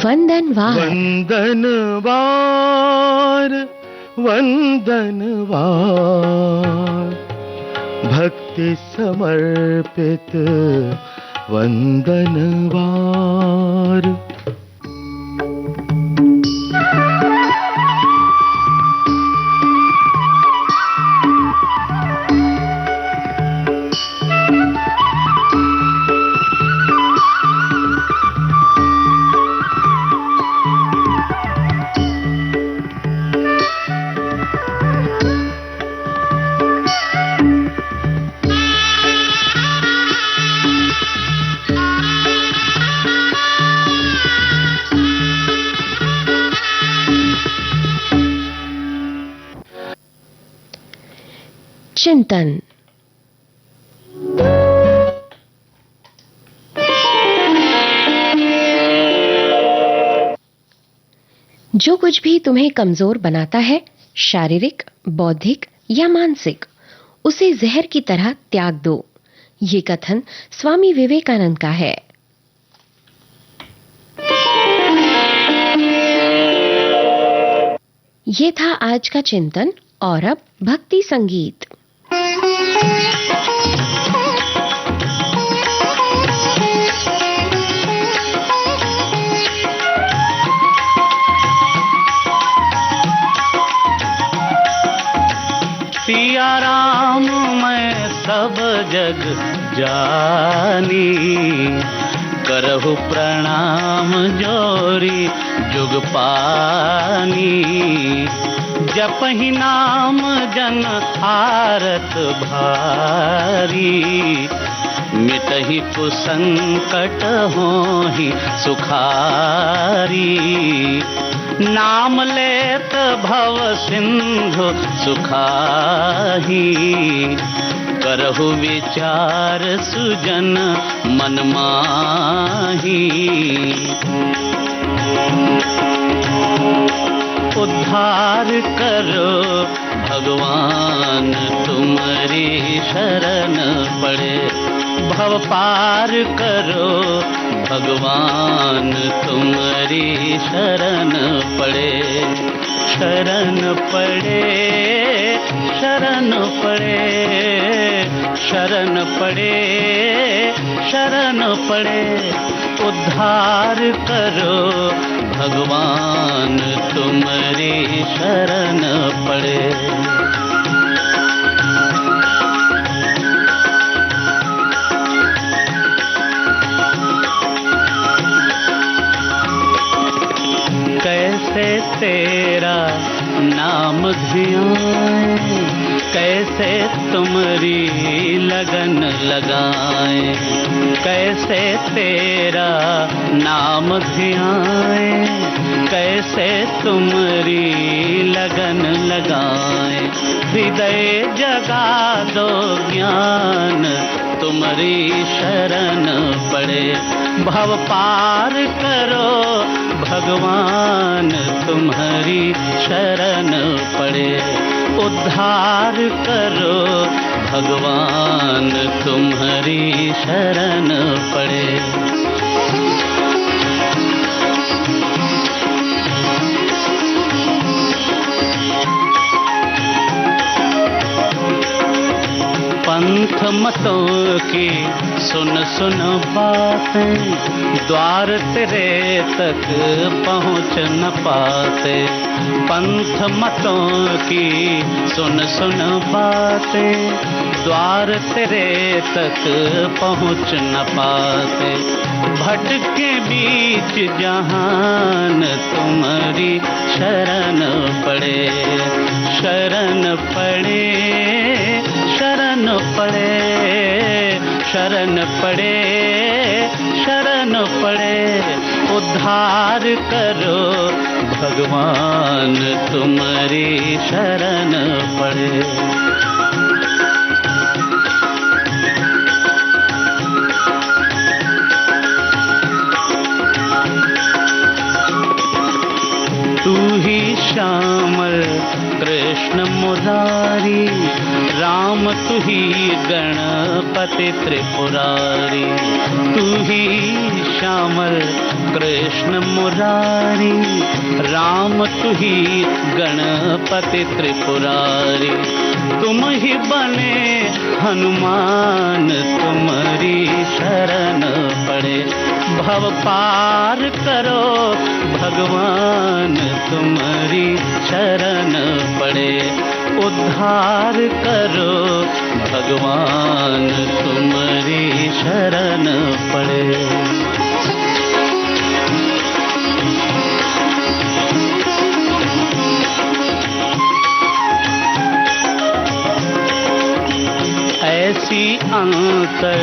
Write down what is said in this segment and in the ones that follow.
वंदनवार वंदनवार वंदनवार, भक्ति समर्पित वंदनवार। चिंतन। जो कुछ भी तुम्हें कमजोर बनाता है, शारीरिक, बौद्धिक या मानसिक, उसे जहर की तरह त्याग दो। ये कथन स्वामी विवेकानंद का है। ये था आज का चिंतन। और अब भक्ति संगीत। सिया राम मैं सब जग जानी, करहु प्रणाम जोरी जुग पानी। जपहि नाम जन आरत भारी, मिटहि कुसंकट होहि सुखारी। नाम लेत भव सिंधु सुखाही, करहु विचार सुजन मन माही। उद्धार करो भगवान तुम्हारी शरण पड़े, भव पार करो भगवान तुम्हारी शरण पड़े। शरण पड़े शरण पड़े शरण पड़े शरण पड़े, उद्धार करो भगवान तुम्हारी शरण पड़े। कैसे तेरा नाम धियाएं, कैसे तुम्हारी लगन लगाएं। कैसे तेरा नाम धियाएं, कैसे तुम्हारी लगन लगाएं। हृदय जगा दो ज्ञान तुम्हारी शरण पड़े, भव पार करो भगवान तुम्हारी शरण पड़े। उद्धार करो भगवान तुम्हारी शरण पड़े। पंथ मतों की सुन सुन बातें, द्वार तेरे तक पहुँच न पाते। पंथ मतों की सुन सुन बातें, द्वार तेरे तक पहुँच न पाते। भटके बीच जहान तुम्हारी शरण पड़े। शरण पड़े शरण पड़े शरण पड़े शरण पड़े, उद्धार करो भगवान तुम्हारी शरण पड़े। तू ही श्यामल कृष्ण मुरारी, राम तू ही गणपति त्रिपुरारी। तू ही श्यामल कृष्ण मुरारी, राम तू ही गणपति त्रिपुरारी। तुम ही बने हनुमान, तुम्हारी शरण पड़े। भव पार करो भगवान, तुम्हारी शरण पड़े। उद्धार करो भगवान, तुम्हारी शरण पड़े। ऐसी अंतर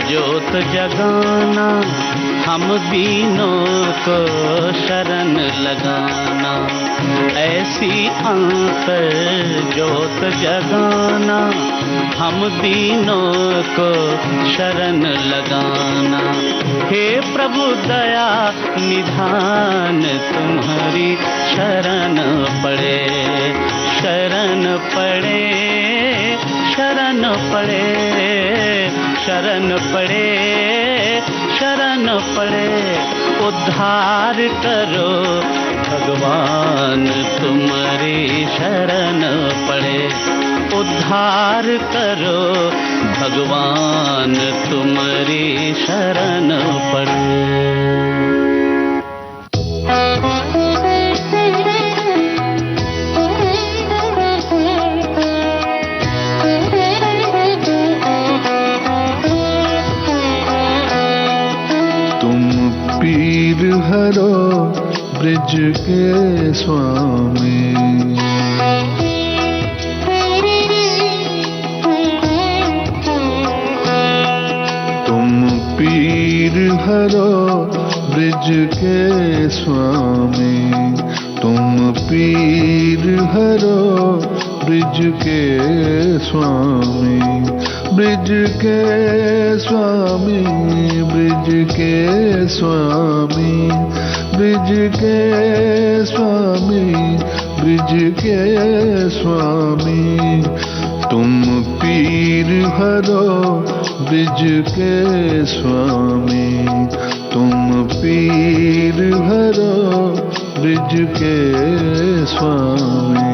ज्योत जगाना, हम दीनों को शरण लगाना। ऐसी अंतर ज्योत जगाना, हम दीनों को शरण लगाना। हे प्रभु दया निधान, तुम्हारी शरण पड़े। शरण पड़े, शरण पड़े, शरण पड़े, शरण पड़े। उद्धार करो भगवान, तुम्हारी शरण पड़े। उद्धार करो भगवान, तुम्हारी शरण पड़े। पीर हरो ब्रिज के स्वामी, तुम पीर हरो ब्रिज के स्वामी। तुम पीर हरो ब्रिज के स्वामी। ब्रिज के स्वामी, ब्रिज के स्वामी, ब्रिज के स्वामी, ब्रिज के स्वामी। तुम पीर हरो ब्रिज के स्वामी। तुम पीर हरो ब्रिज के स्वामी।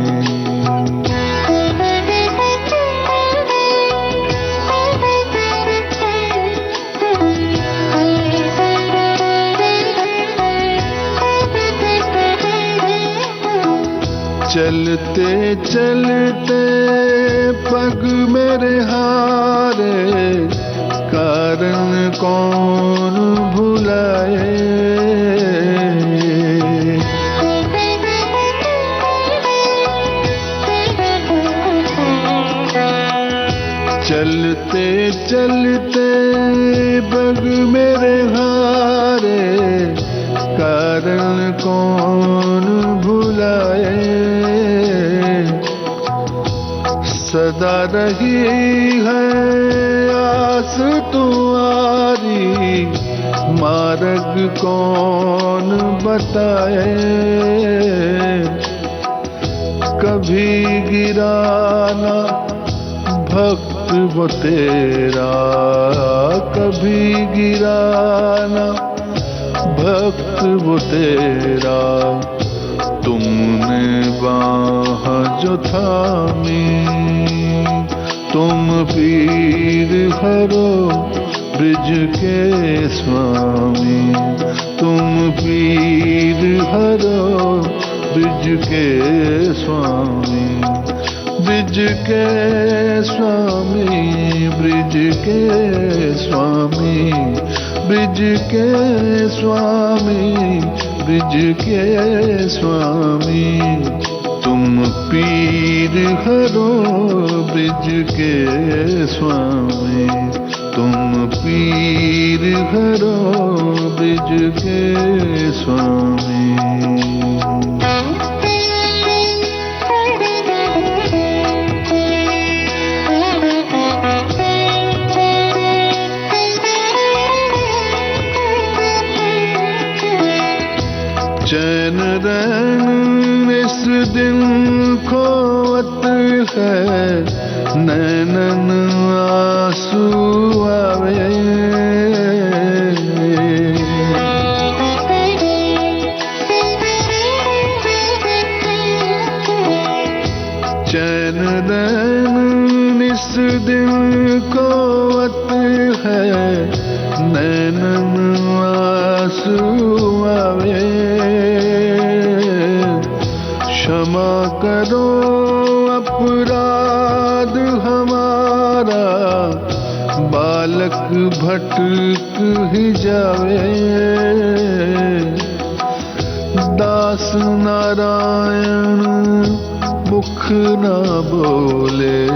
चलते चलते पग मेरे हारे, कारण कौन भुलाए। चलते चलते पग मेरे हारे, कारण कौन भुलाए। सदा रही है आस तुम्हारी, मार्ग कौन बताए। कभी गिराना भक्त वो तेरा, कभी गिराना भक्त वो तेरा। तुमने बाह जो थामी, तुम पीर हरो ब्रिज के स्वामी। तुम पीर हरो ब्रिज के स्वामी। ब्रिज के स्वामी, ब्रिज के स्वामी, ब्रिज के स्वामी, ब्रिज के स्वामी। तुम पीर हरो ब्रिज के स्वामी। तुम पीर हरो ब्रिज के स्वामी। चैन रैन इस दिन खोवत है, नैनन आंसू आवे। अटक ही जावे। दास नारायण मुख ना बोले,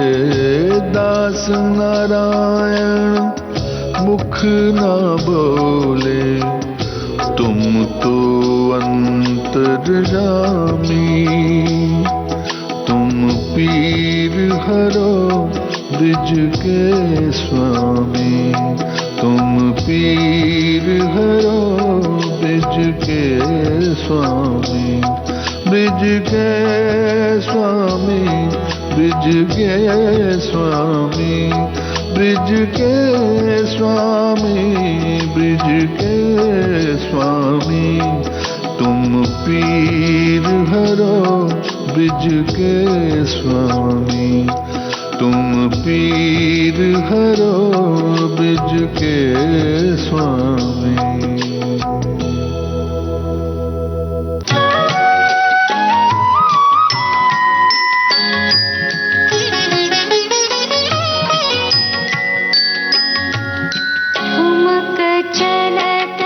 दास नारायण मुख ना बोले। तुम तो अंतर्यामी, तुम पीर हरो ब्रिज के स्वामी। तुम पीर हरो ब्रिज के स्वामी। ब्रिज के स्वामी, ब्रिज के स्वामी, ब्रिज के स्वामी, ब्रिज के स्वामी। तुम पीर हरो ब्रिज के स्वामी। तुम पीर हरो ब्रिज के स्वामी। चलत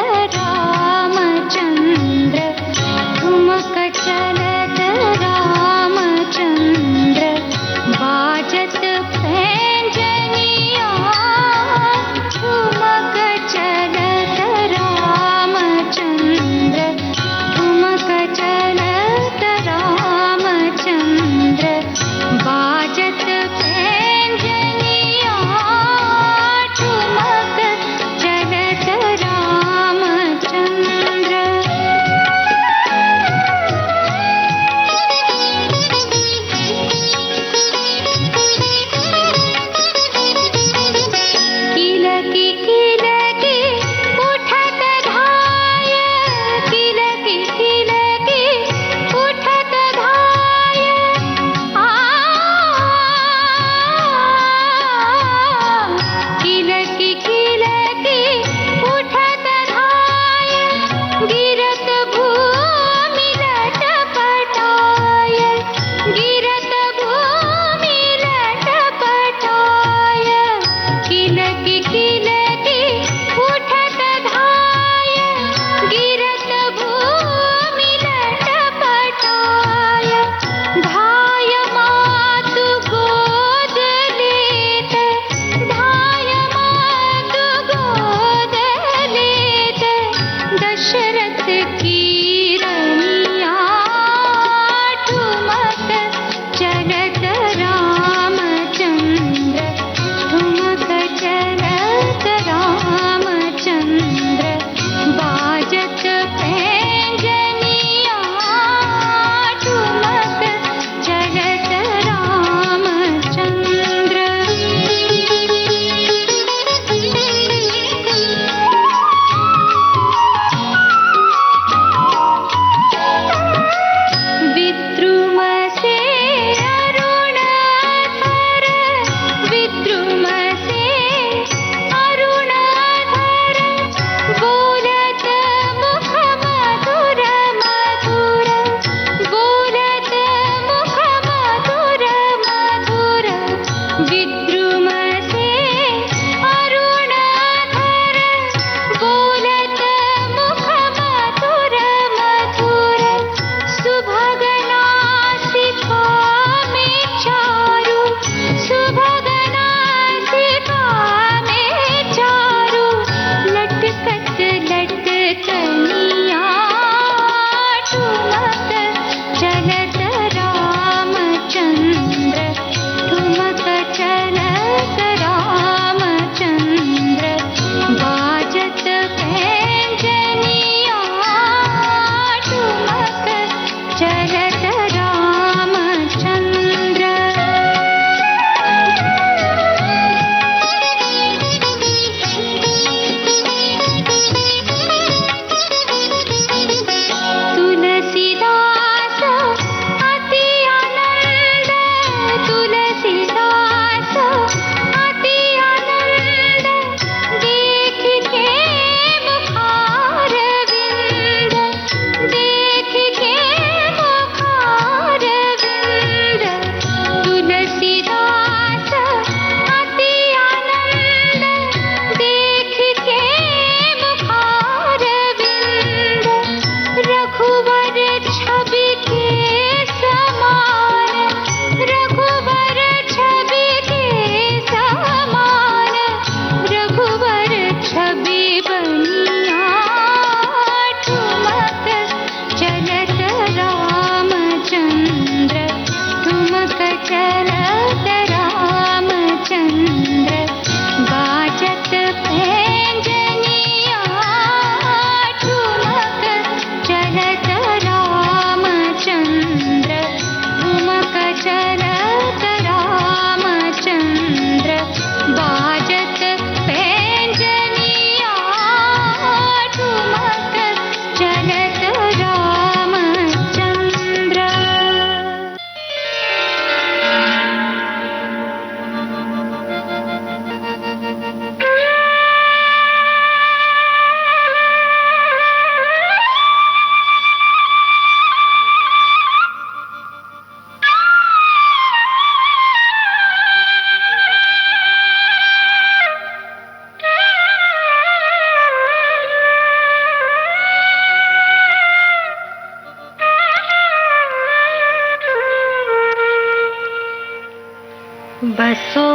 बसो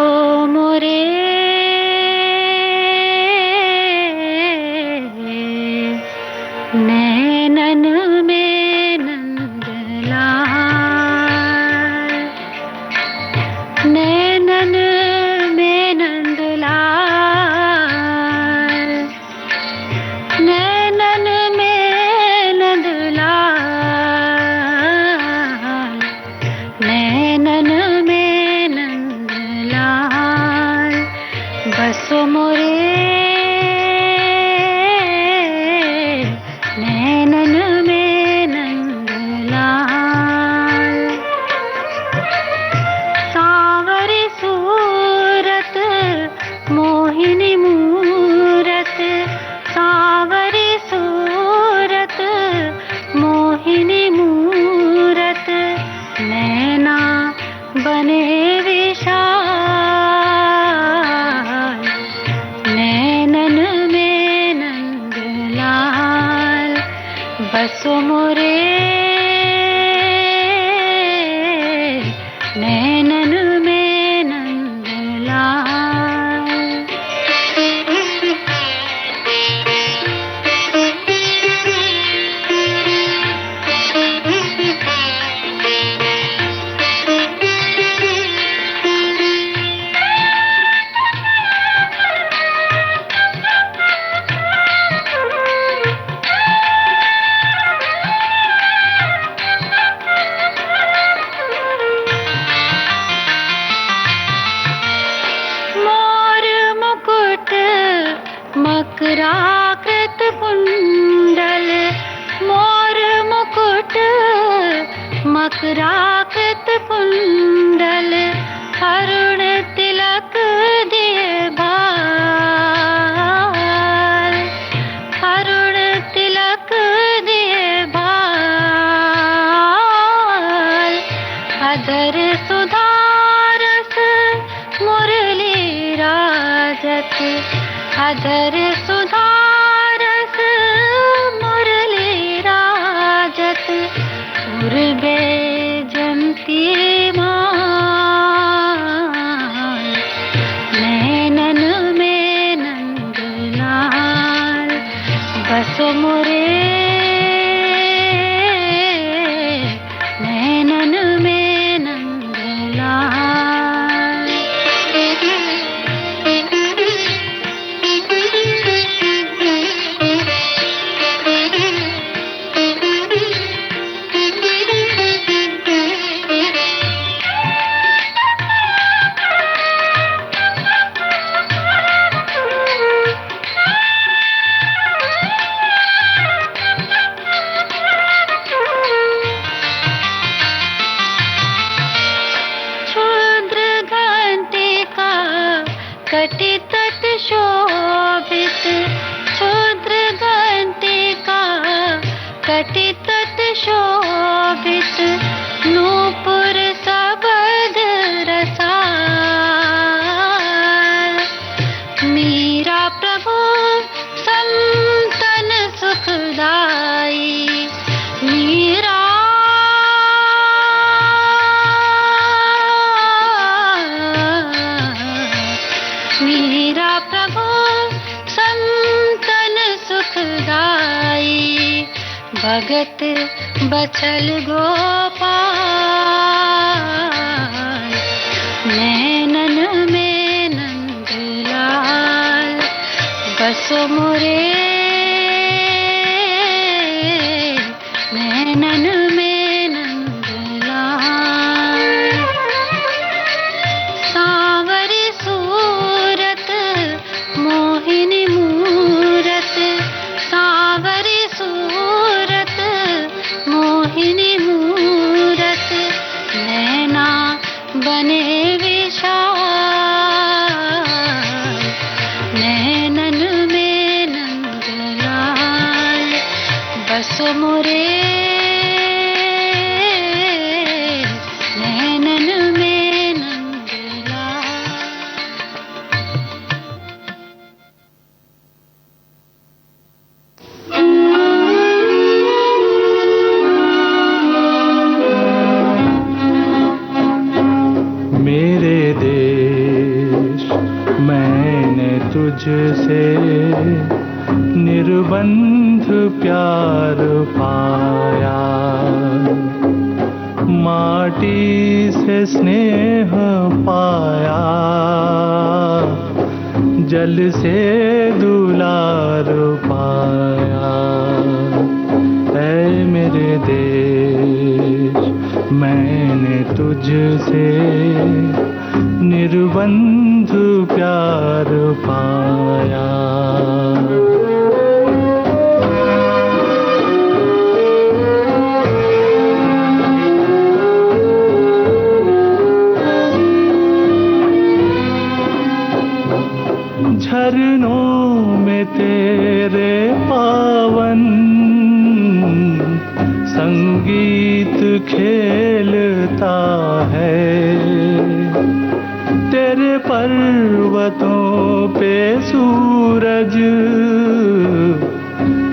मोरे नैनन में नंदलाल, नैनन में नंदलाल, नैनन में नंदलाल, नैनन में नंदलाल, बसो मोरे नैनन में नंदलाल। सांवरी सूरत मोहिनी मूरत, सांवरी सूरत मोहिनी मूरत, नैना बने विशाल, नैनन में नंदलाल, बसो मोरे नैनन में नंदलाल। मकराकृत कुंडल, मोर मुकुट मकराकृत कुंडल, अरुण तिलक दिए भाल, अरुण तिलक दिए भाल, अधर सुधारस मुरली राजत, अधर सुधारस मुरली राजत, पूर्वे जंती माल, नैनन में नंदलाल, बसो मोरे नैनन में नंदलाल। कटि तट शोभित, क्षुद्र घंटिका कटि तट शोभित, नूपुर सबद रसाल, मीरा प्रभु संतन सुखदाई, मीरा मीरा प्रभु संतन सुखदाई, भगत बचल गोपाल, नैनन में नंदलाल, बसो मोरे नैनन में नंदलाल। सांवरी सूरत मोहिनी मूरत, सांवरी सूरत मोहिनी मूरत, नैना बने विशाल, नैनन में नंदलाल, बसो मोरे नैनन में नंदलाल। मेरे देश तुझसे निर्बंध प्यार पाया, माटी से स्नेह पाया, जल से दुलार पाया। ऐ मेरे देश, मैंने तुझसे निर्बंध प्यार पाया। झरनों में तेरे पावन संगीत खेलता है, तेरे पर्वतों पे सूरज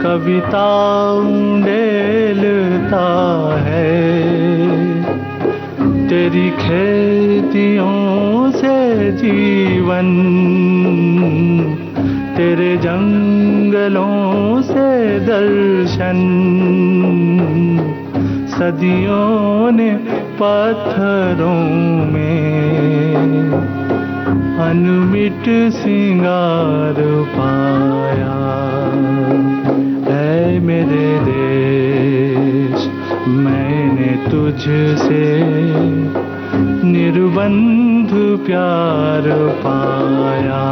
कविता उंडेलता है, तेरी खेतियों से जीवन, तेरे जंगलों से दर्शन, सदियों ने पत्थरों में अनमिट सिंगार पाया। ऐ मेरे देश, मैंने तुझसे निर्बंध प्यार पाया।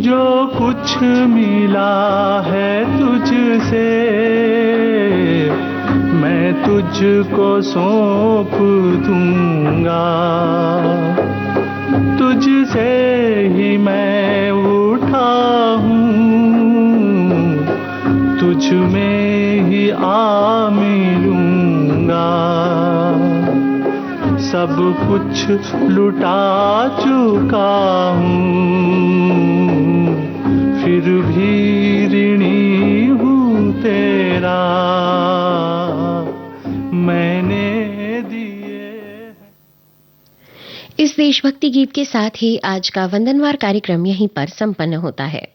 जो कुछ मिला है तुझसे, मैं तुझको सौंप दूंगा, तुझसे ही मैं उठा हूँ, तुझ में ही आ मिलूंगा, सब कुछ लुटा चुका हूँ, फिर भी ऋणी हूँ तेरा, मैंने दिए। इस देशभक्ति गीत के साथ ही आज का वंदनवार कार्यक्रम यहीं पर संपन्न होता है।